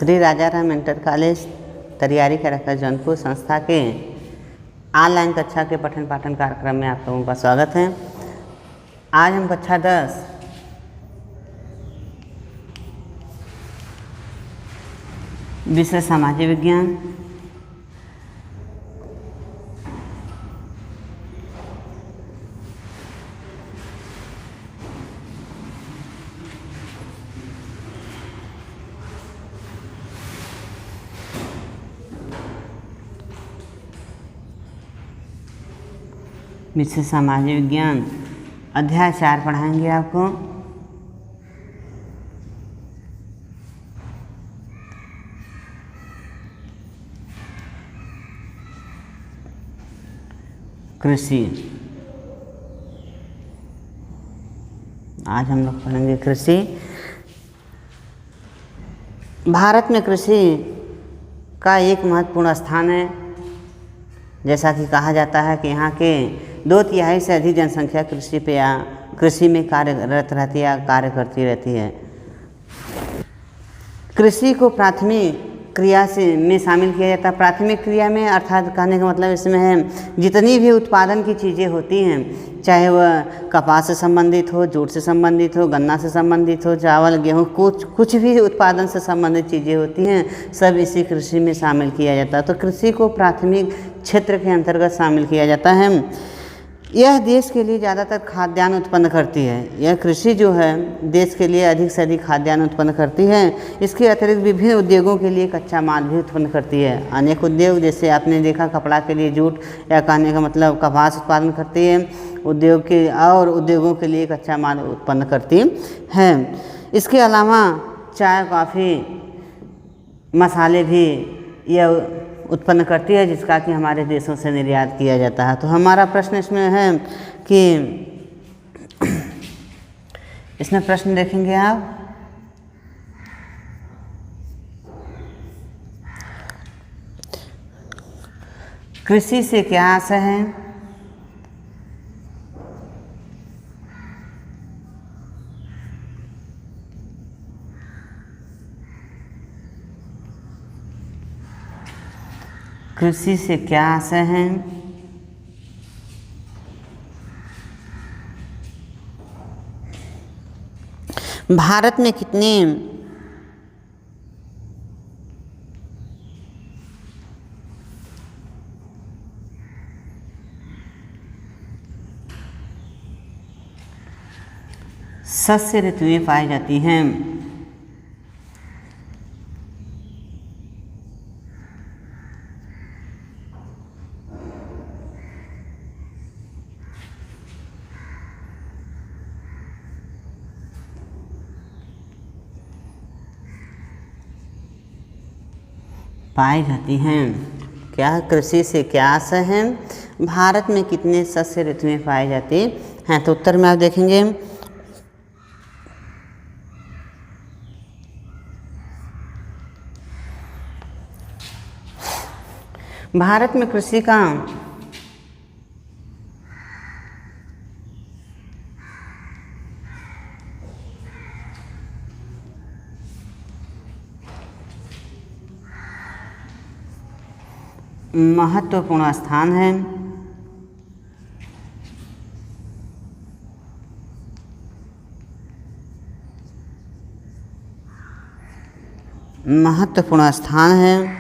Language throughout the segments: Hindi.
श्री राजा राम इंटर कॉलेज तैयारी का रखा जौनपुर संस्था के ऑनलाइन कक्षा के पठन पाठन कार्यक्रम में आप लोगों का स्वागत है। आज हम कक्षा 10 विषय सामाजिक विज्ञान अध्याय 4 पढ़ाएंगे आपको। कृषि। आज हम लोग पढ़ेंगे कृषि। भारत में कृषि का एक महत्वपूर्ण स्थान है। जैसा कि कहा जाता है कि यहाँ के 2/3 से अधिक जनसंख्या कृषि में कार्यरत रहती है या कार्य करती रहती है। कृषि को प्राथमिक क्रिया में शामिल किया जाता है। प्राथमिक क्रिया में अर्थात कहने का मतलब इसमें है जितनी भी उत्पादन की चीज़ें होती हैं, चाहे वह कपास से संबंधित हो, जूट से संबंधित हो, गन्ना से संबंधित हो, चावल गेहूँ, कुछ भी उत्पादन से संबंधित चीज़ें होती हैं, सब इसी कृषि में शामिल किया जाता है। तो कृषि को प्राथमिक क्षेत्र के अंतर्गत शामिल किया जाता है। यह देश के लिए ज़्यादातर खाद्यान्न उत्पन्न करती है। यह कृषि जो है देश के लिए अधिक से अधिक खाद्यान्न उत्पन्न करती है। इसके अतिरिक्त विभिन्न उद्योगों के लिए कच्चा माल भी उत्पन्न करती है। अनेक उद्योग, जैसे आपने देखा कपड़ा के लिए जूट, या कहने का मतलब कपास उत्पादन करती है, उद्योगों के लिए कच्चा माल उत्पन्न करती है। इसके अलावा चाय, कॉफ़ी, मसाले भी यह उत्पन्न करती है, जिसका कि हमारे देशों से निर्यात किया जाता है। तो हमारा प्रश्न इसमें है कि इसमें प्रश्न देखेंगे आप, कृषि से क्या आशय है? कृषि से क्या आशय है? भारत में कितने सस्य ऋतुएं पाई जाती हैं? पाई जाती हैं। क्या कृषि से क्या आशय है? भारत में कितने सस्य ऋतुएं पाई जाती हैं? तो उत्तर में आप देखेंगे भारत में कृषि का महत्वपूर्ण स्थान है। महत्वपूर्ण स्थान है।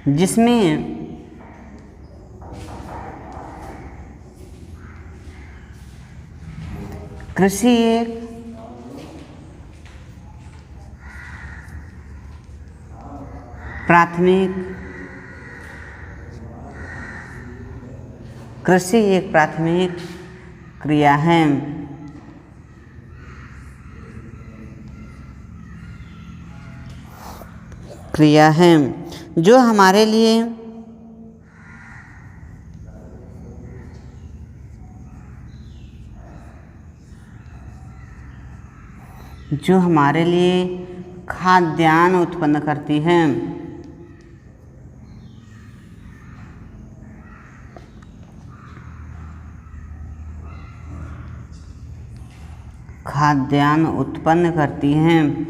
जिसमें कृषि एक प्राथमिक क्रिया है। जो हमारे लिए खाद्यान्न उत्पन्न करती हैं। खाद्यान्न उत्पन्न करती हैं।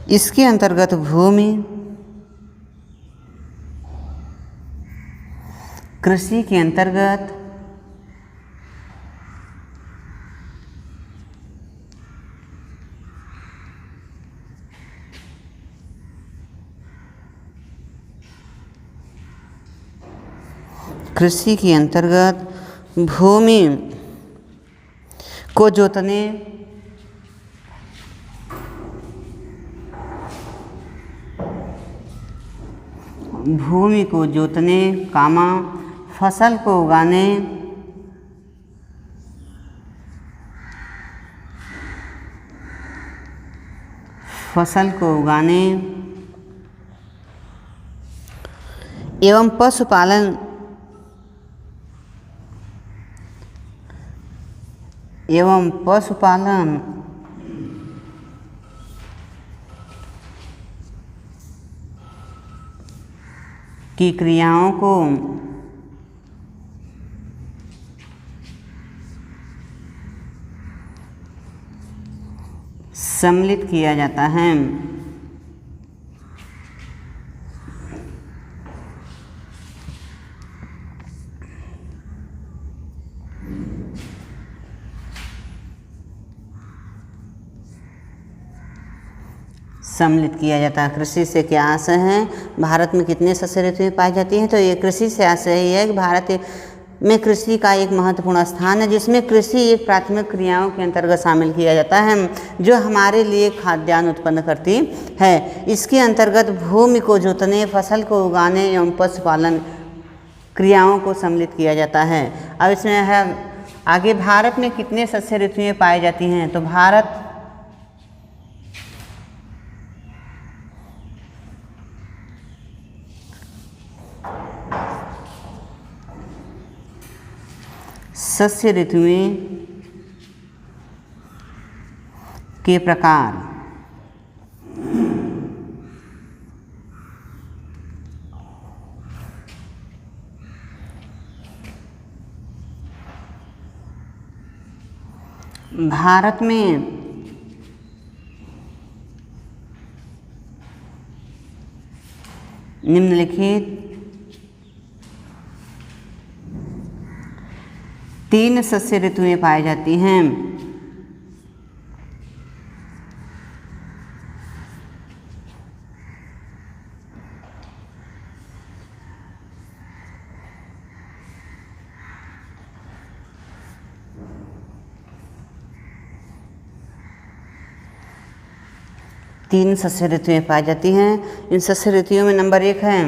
इसके अंतर्गत भूमि कृषि के अंतर्गत भूमि को जोतने कामा फसल को उगाने एवं पशुपालन की क्रियाओं को सम्मिलित किया जाता है। कृषि से क्या आशय है? भारत में कितने शस्य ऋतुएं पाई जाती हैं? तो ये कृषि से आशय है कि भारत में कृषि का एक महत्वपूर्ण स्थान है, जिसमें कृषि एक प्राथमिक क्रियाओं के अंतर्गत शामिल किया जाता है जो हमारे लिए खाद्यान्न उत्पन्न करती है। इसके अंतर्गत भूमि को जोतने, फसल को उगाने एवं पशुपालन क्रियाओं को सम्मिलित किया जाता है। अब इसमें है आगे, भारत में कितने शस्य ऋतुएं पाई जाती हैं? तो भारत शस्य ऋतुएं के प्रकार भारत में निम्नलिखित 3 शस्य ऋतुएं पाई जाती हैं। इन शस्य ऋतुओं में नंबर 1 है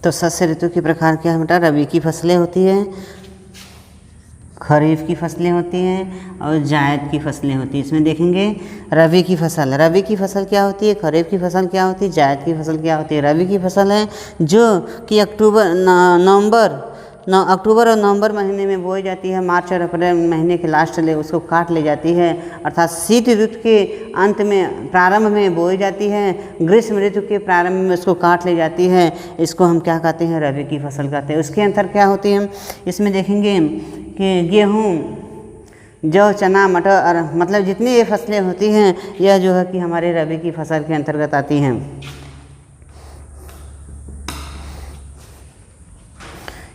तो शस्य ऋतु के प्रकार क्या है बेटा? रबी की फसलें होती हैं, खरीफ की फसलें होती हैं और जायद की फसलें होती हैं। इसमें देखेंगे रबी की फसल क्या होती है, खरीफ की फसल क्या होती है, जायद की फसल क्या होती है। रबी की फसल है जो कि नवंबर अक्टूबर और नवंबर महीने में बोई जाती है। मार्च और अप्रैल महीने के लास्ट ले उसको काट ली जाती है, अर्थात शीत ऋतु के अंत में प्रारंभ में बोई जाती है, ग्रीष्म ऋतु के प्रारंभ में उसको काट ली जाती है। इसको हम क्या कहते हैं, रबी की फसल कहते हैं। उसके अंतर क्या होती है, इसमें देखेंगे कि गेहूँ, जौ, चना, मटर और मतलब जितनी ये फसलें होती हैं यह जो है कि हमारे रबी की फसल के अंतर्गत आती हैं।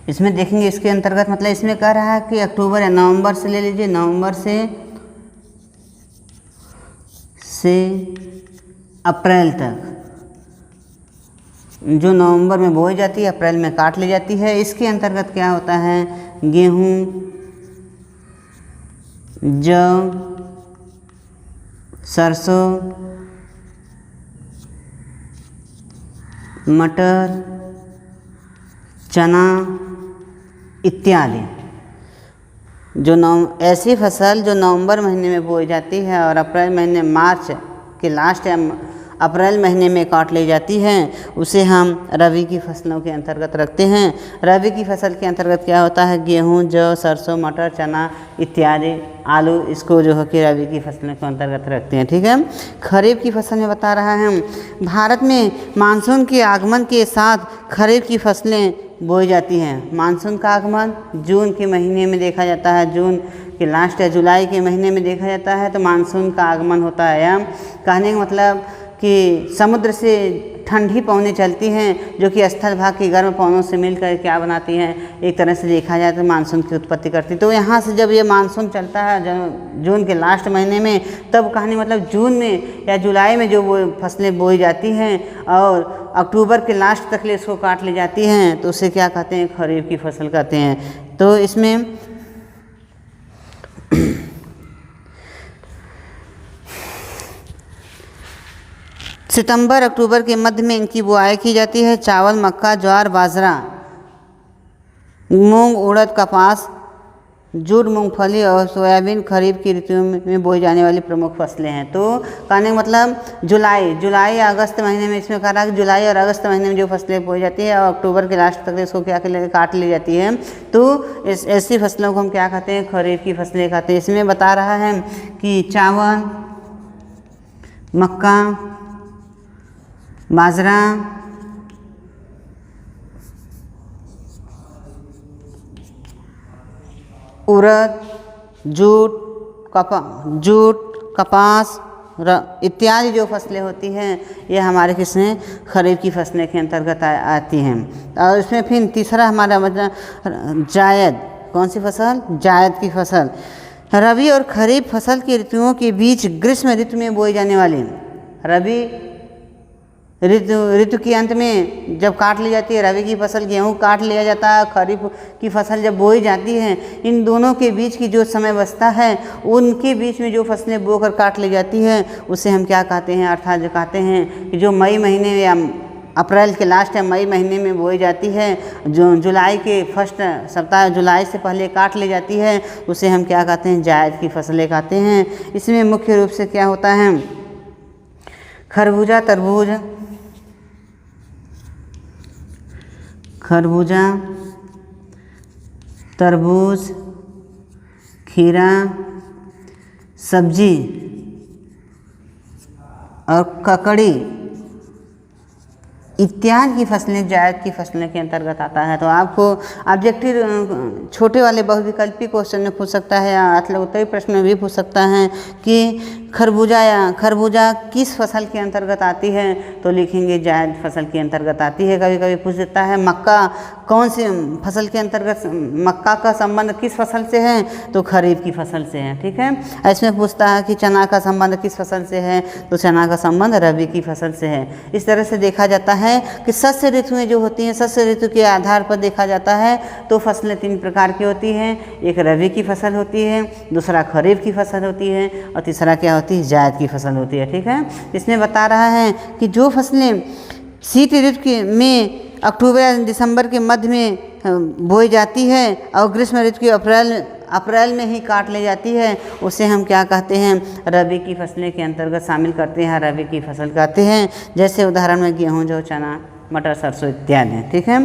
इसमें देखेंगे इसके अंतर्गत मतलब इसमें कह रहा है कि अक्टूबर या नवंबर से ले लीजिए, नवंबर से अप्रैल तक, जो नवंबर में बोई जाती है अप्रैल में काट ली जाती है। इसके अंतर्गत क्या होता है, गेहूँ, जौ, सरसों, मटर, चना इत्यादि, जो ऐसी फसल जो नवंबर महीने में बोई जाती है और अप्रैल महीने, मार्च के लास्ट या अप्रैल महीने में काट ली जाती है, उसे हम रबी की फसलों के अंतर्गत रखते हैं। रबी की फसल के अंतर्गत क्या होता है, गेहूँ, जौ, सरसों, मटर, चना इत्यादि, आलू, इसको जो है कि रबी की फसलों के अंतर्गत रखते हैं। ठीक है। खरीफ की फसल में बता रहा है, भारत में मानसून के आगमन के साथ खरीफ की फसलें बोई जाती हैं। मानसून का आगमन जून के महीने में देखा जाता है, जून के लास्ट या जुलाई के महीने में देखा जाता है, तो मानसून का आगमन होता है। या कहने का मतलब कि समुद्र से ठंडी पवनें चलती हैं जो कि स्थल भाग की गर्म पवनों से मिलकर क्या बनाती हैं, एक तरह से देखा जाए तो मानसून की उत्पत्ति करती। तो यहाँ से जब ये मानसून चलता है जून के लास्ट महीने में, तब कहानी मतलब जून में या जुलाई में जो वो फसलें बोई जाती हैं और अक्टूबर के लास्ट तक ले इसको काट ली जाती हैं, तो उसे क्या कहते हैं, खरीफ की फसल कहते हैं। तो इसमें सितंबर अक्टूबर के मध्य में इनकी बुआई की जाती है। चावल, मक्का, ज्वार, बाजरा, मूंग, उड़द, कपास, जूट, मूंगफली और सोयाबीन खरीफ की ऋतु में बोई जाने वाली प्रमुख फसलें हैं। तो कहने का मतलब जुलाई या अगस्त महीने में, इसमें कह रहा है कि जुलाई और अगस्त महीने में जो फसलें बोई जाती है और अक्टूबर के लास्ट तक इसको क्या काट ली जाती है, तो ऐसी फसलों को हम क्या कहते हैं, खरीफ की फसलें कहते हैं। इसमें बता रहा है कि चावल, मक्का, बाजरा, उड़द, जूट, कपास इत्यादि जो फसलें होती हैं ये हमारे किसमें, खरीफ की फसलें के अंतर्गत आती हैं। और इसमें फिर तीसरा हमारा मतलब जायद, कौन सी फसल, जायद की फसल। रबी और खरीफ फसल की ऋतुओं के बीच ग्रीष्म ऋतु में बोई जाने वाली, रबी ऋतु के अंत में जब काट ली जाती है रबी की फसल, गेहूँ काट लिया जाता है, खरीफ की फसल जब बोई जाती है, इन दोनों के बीच की जो समय बचता है उनके बीच में जो फसलें बोकर काट ली जाती है उसे हम क्या कहते हैं, अर्थात जो कहते हैं कि जो मई महीने या अप्रैल के लास्ट या मई महीने में बोई जाती है, जो जुलाई के फर्स्ट सप्ताह, जुलाई से पहले काट ली जाती है, उसे हम क्या कहते हैं, जायद की फसलें कहते हैं। इसमें मुख्य रूप से क्या होता है, खरबूजा, तरबूज, खीरा, सब्जी और ककड़ी इत्यादि की फसलें जायद की फसलें के अंतर्गत आता है। तो आपको ऑब्जेक्टिव छोटे वाले बहुविकल्पी क्वेश्चन में पूछ सकता है या मतलब उत्तरी प्रश्न में भी पूछ सकता है कि खरबूजा किस फसल के अंतर्गत आती है, तो लिखेंगे जायद फसल के अंतर्गत आती है। कभी कभी पूछ देता है मक्का कौन सी फसल के अंतर्गत, मक्का का संबंध किस फसल से है, तो खरीफ की फसल से है। ठीक है। इसमें पूछता है कि चना का संबंध किस फसल से है, तो चना का संबंध रबी की फसल से है। इस तरह से देखा जाता है कि शस्य ऋतुएं जो होती हैं, शस्य ऋतु के आधार पर देखा जाता है तो फसलें 3 प्रकार की होती हैं, एक रबी की फसल होती है, दूसरा खरीफ की फसल होती है और तीसरा क्या होती है, जायद की फसल होती है। ठीक है। इसमें बता रहा है कि जो फसलें शीत ऋतु में अक्टूबर या दिसंबर के मध्य में बोई जाती है और ग्रीष्म ऋतु की अप्रैल में ही काट ली जाती है, उसे हम क्या कहते हैं, रबी की फसलें के अंतर्गत शामिल करते हैं, रबी की फसल कहते हैं। जैसे उदाहरण में गेहूँ, जौ, चना, मटर, सरसों इत्यादि। ठीक है।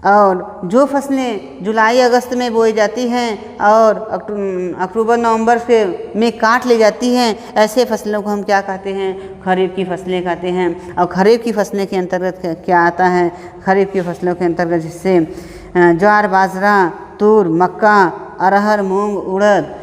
और जो फसलें जुलाई अगस्त में बोई जाती हैं और अक्टूबर नवंबर से में काट ली जाती हैं, ऐसे फसलों को हम क्या कहते हैं? खरीफ की फसलें कहते हैं। और खरीफ की फसलें के अंतर्गत क्या आता है? खरीफ की फसलों के अंतर्गत जिससे ज्वार, बाजरा, तूर, मक्का, अरहर, मूंग, उड़द,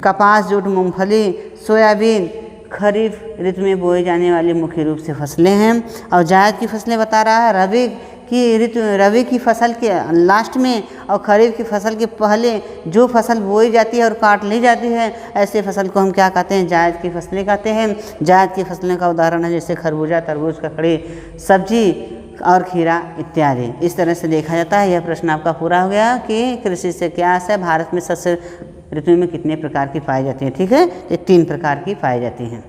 कपास, जूट, मूंगफली, सोयाबीन खरीफ ऋतु में बोए जाने वाली मुख्य रूप से फसलें हैं। और जायद की फसलें बता रहा है रबी की फसल के लास्ट में और खरीफ की फसल के पहले जो फसल बोई जाती है और काट ली जाती है, ऐसे फसल को हम क्या कहते हैं? जायद की फसलें कहते हैं। जायद की फसलें का उदाहरण है जैसे खरबूजा, तरबूज, ककड़ी, सब्जी और खीरा इत्यादि। इस तरह से देखा जाता है। यह प्रश्न आपका पूरा हो गया कि कृषि से क्या है, भारत में शस्य ऋतु में कितने प्रकार की पाई जाती हैं। ठीक है, ये 3 प्रकार की पाई जाती हैं।